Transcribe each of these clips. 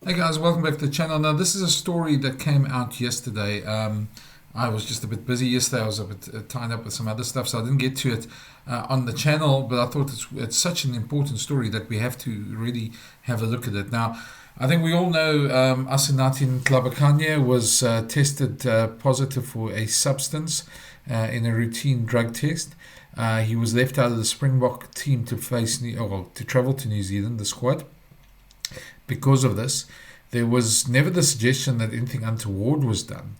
Hey guys, welcome back to the channel. Now, this is a story that came out yesterday. I was just a bit busy yesterday. I was a bit tied up with some other stuff, so I didn't get to it on the channel. But I thought it's such an important story that we have to really have a look at it. Now, I think we all know Asenathi Ntlabakanye was tested positive for a substance in a routine drug test. He was left out of the Springbok team to to travel to New Zealand, the squad. Because of this, there was never the suggestion that anything untoward was done.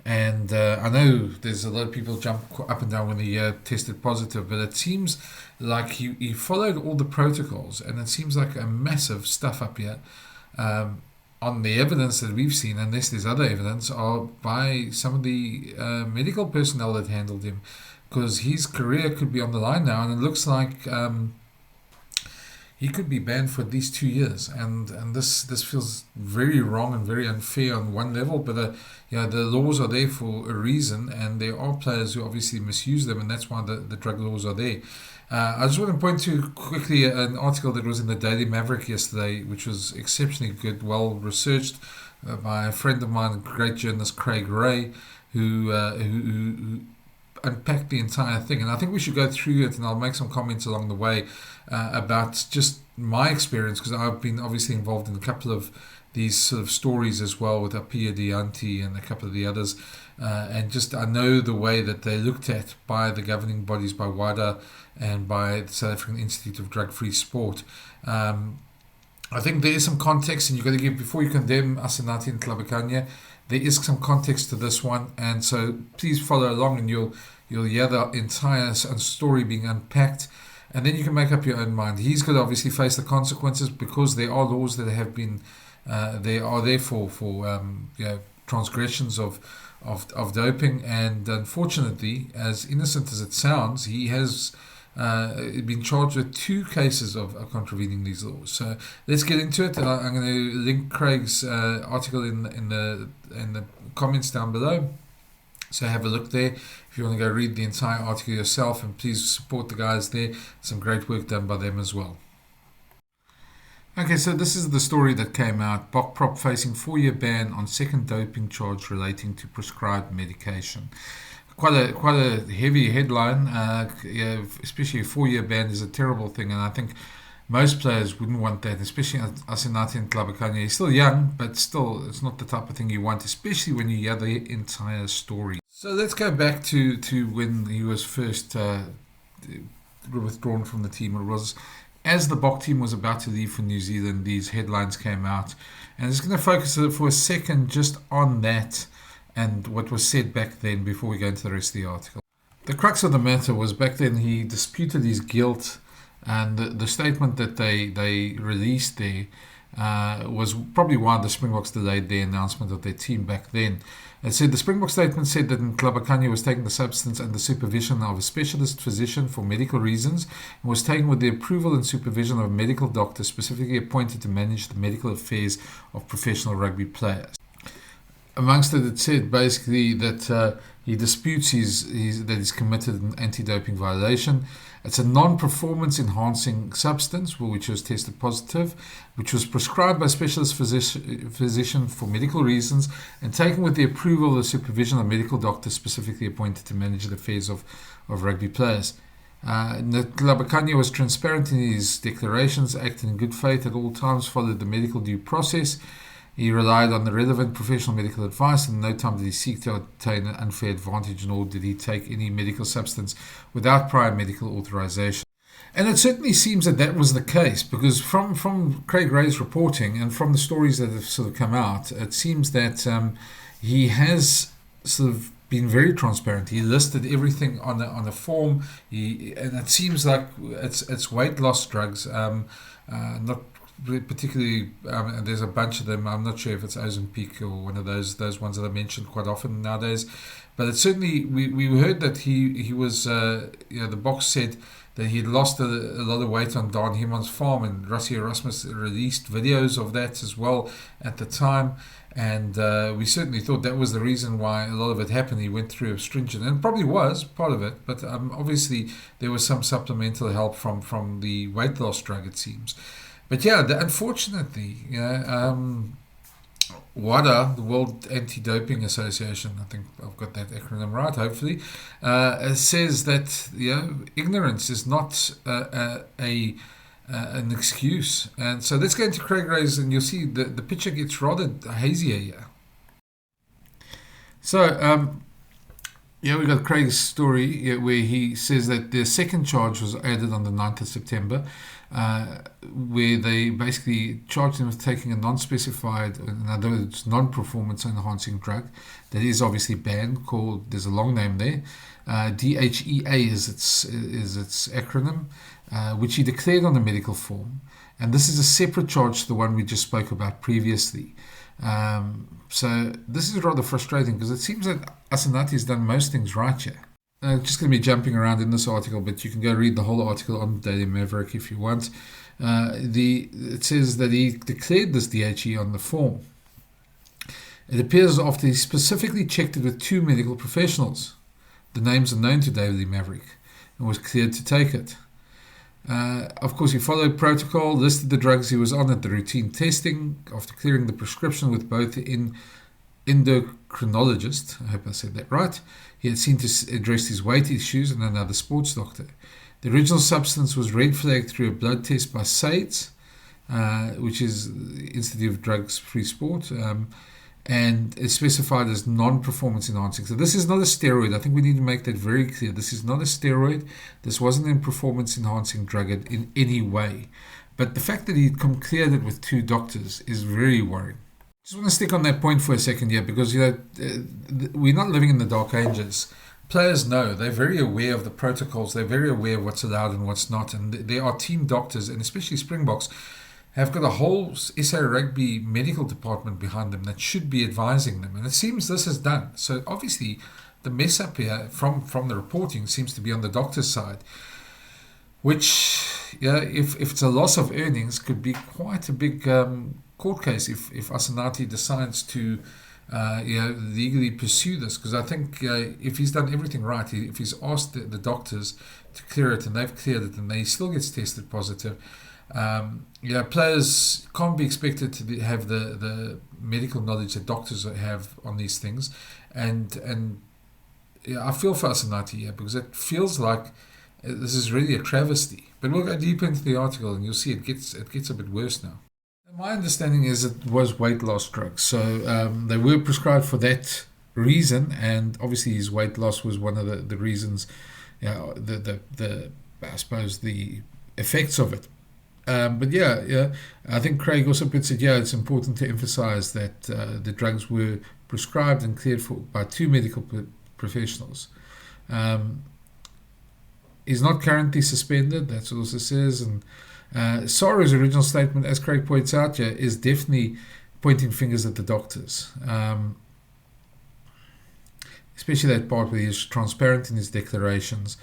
And I know there's a lot of people jump up and down when he tested positive, but it seems like he followed all the protocols, and it seems like a massive stuff up here. On the evidence that we've seen, unless there's other evidence, are by some of the medical personnel that handled him, because his career could be on the line now, and it looks like he could be banned for at least 2 years, and this feels very wrong and very unfair on one level. But the laws are there for a reason, and there are players who obviously misuse them, and that's why the drug laws are there. I just want to point to quickly an article that was in the Daily Maverick yesterday, which was exceptionally good, well researched by a friend of mine, great journalist Craig Ray, who unpack the entire thing. And I think we should go through it, and I'll make some comments along the way about just my experience, because I've been obviously involved in a couple of these sort of stories as well with Apia Dianti and a couple of the others. And just I know the way that they're looked at by the governing bodies, by WADA and by the South African Institute of Drug-Free Sport. I think there is some context, and you've got to give, before you condemn Asenathi Ntlabakanye, there is some context to this one, and so please follow along, and you'll hear the entire story being unpacked, and then you can make up your own mind. He's got to obviously face the consequences, because there are laws that have been they are there for transgressions of doping, and unfortunately, as innocent as it sounds, he has been charged with 2 cases of contravening these laws. So let's get into it. I'm going to link Craig's article in the comments down below. So have a look there if you want to go read the entire article yourself, and please support the guys there. Some great work done by them as well. Okay, so this is the story that came out. Bok Prop facing 4-year ban on second doping charge relating to prescribed medication. Quite a heavy headline, especially a 4-year ban is a terrible thing, and I think most players wouldn't want that, especially Asenathi Ntlabakanye. He's still young, but still, it's not the type of thing you want, especially when you hear the entire story. So let's go back to when he was first withdrawn from the team. It was as the Bok team was about to leave for New Zealand, these headlines came out, and I'm just going to focus for a second just on that and what was said back then before we go into the rest of the article. The crux of the matter was, back then he disputed his guilt, and the statement that they released there was probably why the Springboks delayed their announcement of their team back then. It said the Springbok statement said that Ntlabakanye was taking the substance under supervision of a specialist physician for medical reasons, and was taken with the approval and supervision of a medical doctor specifically appointed to manage the medical affairs of professional rugby players. Amongst it, it said basically that he disputes that he's committed an anti-doping violation. It's a non-performance enhancing substance which was tested positive, which was prescribed by a specialist physician for medical reasons, and taken with the approval or supervision of a medical doctor specifically appointed to manage the affairs of rugby players. Ntlabakanye was transparent in his declarations, acted in good faith at all times, followed the medical due process. He relied on the relevant professional medical advice, and in no time did he seek to obtain an unfair advantage, nor did he take any medical substance without prior medical authorization. And it certainly seems that was the case, because from Craig Ray's reporting and from the stories that have sort of come out, it seems that he has sort of been very transparent. He listed everything on a form, and it seems like it's weight loss drugs, not particularly, there's a bunch of them. I'm not sure if it's Ozempic or one of those ones that are mentioned quite often nowadays, but it's certainly we heard that he was the box said that he had lost a lot of weight on Don Hemon's farm, and Rassie Erasmus released videos of that as well at the time, and we certainly thought that was the reason why a lot of it happened. He went through a stringent, and probably was part of it, but obviously there was some supplemental help from the weight loss drug, it seems. But yeah, unfortunately, WADA, the World Anti-Doping Association, I think I've got that acronym right, hopefully, says that ignorance is not an excuse. And so let's go into Craig Ray's, and you'll see the picture gets rather hazier here. So, we got Craig's story where he says that the second charge was added on the 9th of September, where they basically charged him with taking a non-specified, in other words, non-performance enhancing drug that is obviously banned, called, there's a long name there, DHEA is its acronym, which he declared on the medical form. And this is a separate charge to the one we just spoke about previously. So this is rather frustrating because it seems that Asenathi has done most things right here. Just going to be jumping around in this article, but you can go read the whole article on Daily Maverick if you want. It says that he declared this DHE on the form. It appears after he specifically checked it with 2 medical professionals. The names are known to Daily Maverick and was cleared to take it. Of course, he followed protocol, listed the drugs he was on at the routine testing after clearing the prescription with both the endocrinologist, I hope I said that right. He had seen to address his weight issues and another sports doctor. The original substance was red flagged through a blood test by SAIDS, which is Institute of Drugs Free Sport, and is specified as non-performance enhancing. So this is not a steroid. I think we need to make that very clear. This is not a steroid. This wasn't a performance enhancing drug in any way. But the fact that he cleared it with 2 doctors is very worrying. Just want to stick on that point for a second here, because we're not living in the dark ages. Players know, they're very aware of the protocols, they're very aware of what's allowed and what's not, and there are team doctors, and especially Springboks, have got a whole SA Rugby medical department behind them that should be advising them, and it seems this is done. So obviously the mess up here from the reporting seems to be on the doctor's side, which, if it's a loss of earnings, could be quite a big court case if Asenathi decides to legally pursue this, because I think if he's done everything right, if he's asked the doctors to clear it and they've cleared it and he still gets tested positive, players can't be expected to have the medical knowledge that doctors have on these things, and I feel for Asenathi here, because it feels like this is really a travesty. But we'll go deeper into the article and you'll see it gets a bit worse now. My understanding is it was weight loss drugs, so they were prescribed for that reason, and obviously his weight loss was one of the reasons, I suppose the effects of it. But I think Craig also puts it, it's important to emphasize that the drugs were prescribed and cleared for by 2 medical professionals. He's not currently suspended, that's what it also says, and SARA's original statement, as Craig points out here, is definitely pointing fingers at the doctors. Especially that part where he's transparent in his declarations,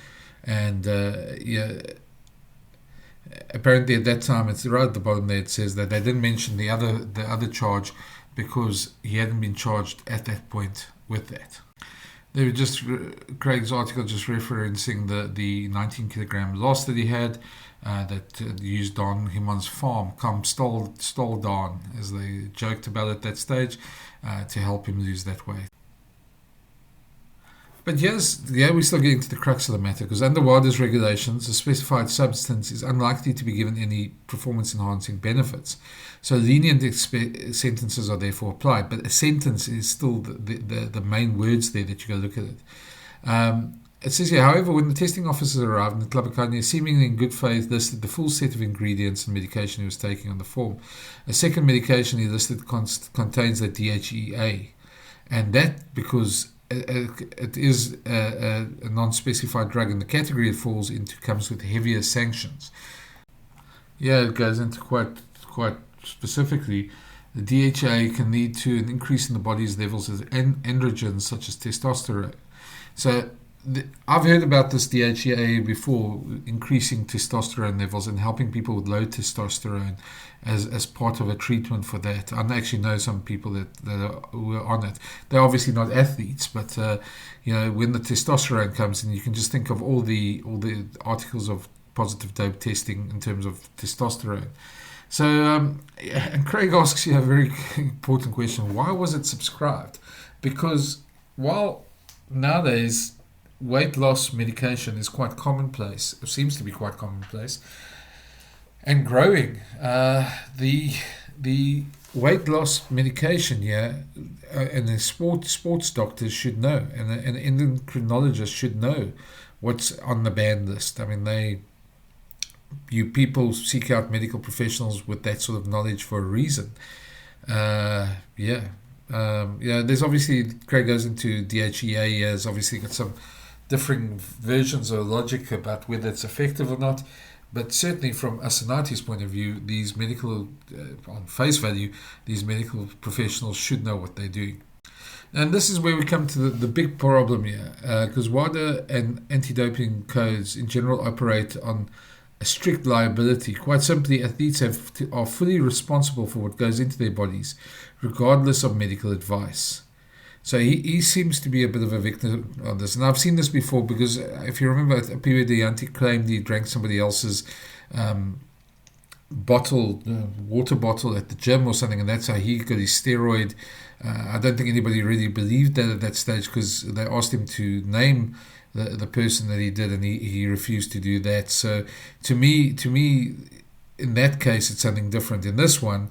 and apparently at that time, it's right at the bottom there, it says that they didn't mention the other charge because he hadn't been charged at that point with that. They were just Craig's article just referencing the 19 kilogram loss that he had that used on him on his farm, stole down, as they joked about at that stage, to help him lose that weight. But we're still getting to the crux of the matter, because under WADA's regulations, a specified substance is unlikely to be given any performance-enhancing benefits. So lenient sentences are therefore applied, but a sentence is still the main words there that you go look at it. It says here, however, when the testing officers arrived, Ntlabakanye, seemingly in good faith, listed the full set of ingredients and medication he was taking on the form. A second medication he listed contains the DHEA, and that because it is a non-specified drug, and the category it falls into comes with heavier sanctions. It goes into quite specifically. The DHA can lead to an increase in the body's levels of androgens such as testosterone. So I've heard about this DHA before, increasing testosterone levels and helping people with low testosterone as part of a treatment for that. I actually know some people who are on it. They're obviously not athletes, but when the testosterone comes in, you can just think of all the articles of positive dope testing in terms of testosterone. And Craig asks you a very important question. Why was it subscribed? Because while nowadays weight loss medication is quite commonplace, it seems to be quite commonplace, and growing, the weight loss medication here, and the sports doctors should know, and an endocrinologist should know what's on the ban list. I mean, you people seek out medical professionals with that sort of knowledge for a reason. Yeah. There's obviously, Craig goes into DHEA, he has obviously got some differing versions of logic about whether it's effective or not. But certainly from Asenathi's point of view, these medical, on face value, these medical professionals should know what they're doing. And this is where we come to the big problem here, because WADA and anti-doping codes in general operate on a strict liability. Quite simply, athletes are fully responsible for what goes into their bodies, regardless of medical advice. So he seems to be a bit of a victim of this. And I've seen this before because if you remember at a period, Deontay claimed he drank somebody else's water bottle at the gym or something, and that's how he got his steroid. I don't think anybody really believed that at that stage because they asked him to name the person that he did, and he refused to do that. So to me, in that case, it's something different. In this one,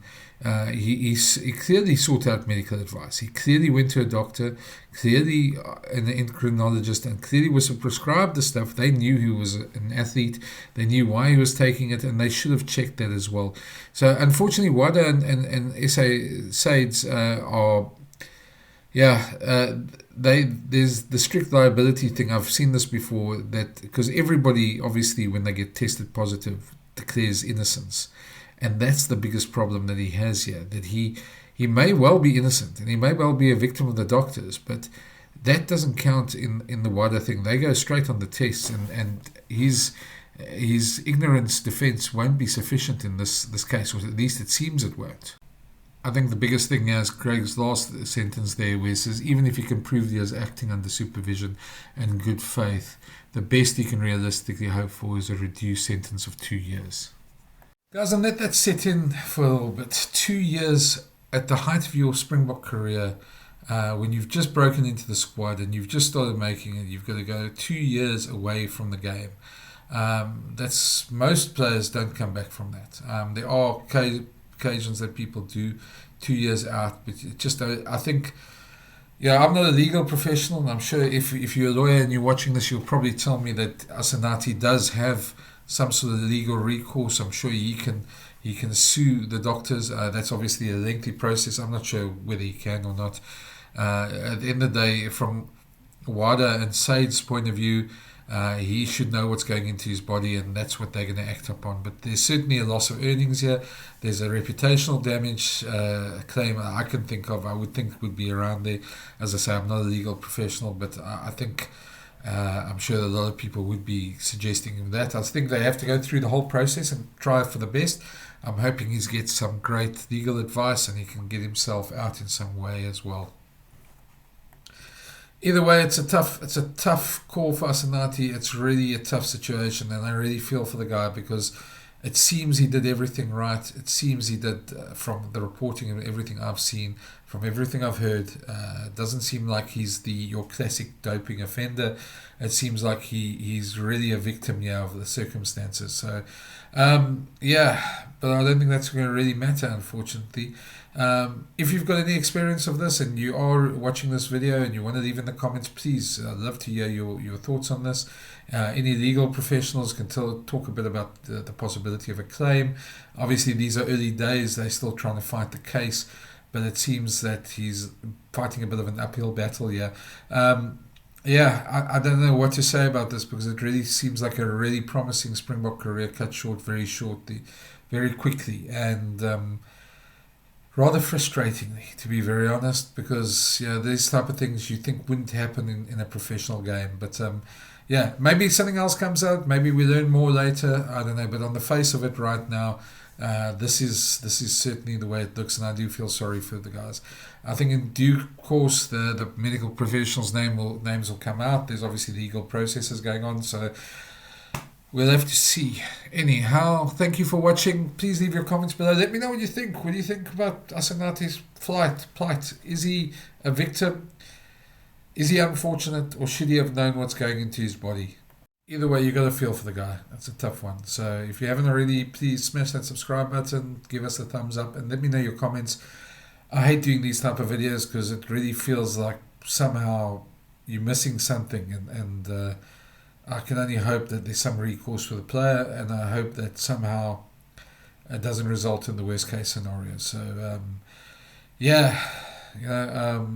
he clearly sought out medical advice. He clearly went to a doctor, clearly an endocrinologist, and clearly was prescribed the stuff. They knew he was an athlete. They knew why he was taking it, and they should have checked that as well. So unfortunately, WADA and SA SAIDs are, there's the strict liability thing. I've seen this before, that because everybody obviously when they get tested positive declares innocence. And that's the biggest problem that he has here, that he may well be innocent and he may well be a victim of the doctors, but that doesn't count in the WADA thing. They go straight on the tests, and his ignorance defense won't be sufficient in this case, or at least it seems it won't. I think the biggest thing is Craig's last sentence there, where he says, even if he can prove he is acting under supervision and good faith, the best he can realistically hope for is a reduced sentence of 2 years. Guys, and let that set in for a little bit. 2 years at the height of your Springbok career, when you've just broken into the squad and you've just started making it, you've got to go 2 years away from the game. That's most players don't come back from that. There are occasions that people do 2 years out, but it just I think. Yeah, I'm not a legal professional, and I'm sure if you're a lawyer and you're watching this, you'll probably tell me that Asenathi does have some sort of legal recourse. I'm sure he can sue the doctors. That's obviously a lengthy process. I'm not sure whether he can or not. At the end of the day, from WADA and SAID's point of view, he should know what's going into his body, and that's what they're going to act upon. But there's certainly a loss of earnings here. There's a reputational damage claim I can think of. I would think would be around there. As I say, I'm not a legal professional, but I think I'm sure a lot of people would be suggesting that. I think they have to go through the whole process and try for the best. I'm hoping he gets some great legal advice and he can get himself out in some way as well. Either way, it's a tough call for Asenathi. It's really a tough situation, and I really feel for the guy because it seems he did everything right. It seems he did, from the reporting and everything I've seen, from everything I've heard. It doesn't seem like he's your classic doping offender. It seems like he's really a victim here of the circumstances. So, but I don't think that's going to really matter, unfortunately. If you've got any experience of this and you are watching this video and you want to leave in the comments, please, I'd love to hear your thoughts on this. Any legal professionals can talk a bit about the possibility of a claim. Obviously, these are early days. They're still trying to fight the case, but it seems that he's fighting a bit of an uphill battle here. I don't know what to say about this because it really seems like a really promising Springbok career cut short very quickly, and rather frustratingly, to be very honest, because these type of things you think wouldn't happen in a professional game. But maybe something else comes out. Maybe we learn more later. I don't know. But on the face of it right now, this is certainly the way it looks, and I do feel sorry for the guys. I think in due course the medical professionals' names will come out. There's obviously legal processes going on, so We'll have to see. Anyhow, thank you for watching. Please leave your comments below. Let me know what you think. What do you think about Asenathi's plight? Is he a victim? Is he unfortunate, or should he have known what's going into his body? Either way, you got to feel for the guy. That's a tough one. So if you haven't already, please smash that subscribe button, give us a thumbs up, and let me know your comments. I hate doing these type of videos because it really feels like somehow you're missing something, and I can only hope that there's some recourse for the player, and I hope that somehow it doesn't result in the worst case scenario. So yeah, you know,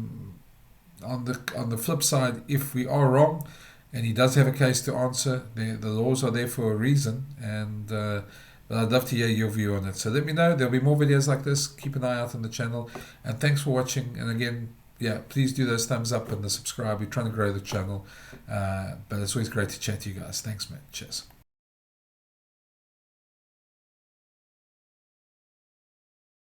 on the flip side, if we are wrong, and he does have a case to answer, the laws are there for a reason, and but I'd love to hear your view on it. So let me know. There'll be more videos like this. Keep an eye out on the channel, and thanks for watching. And again, yeah, please do those thumbs up and the subscribe. We're trying to grow the channel, but it's always great to chat to you guys. Thanks, man. Cheers.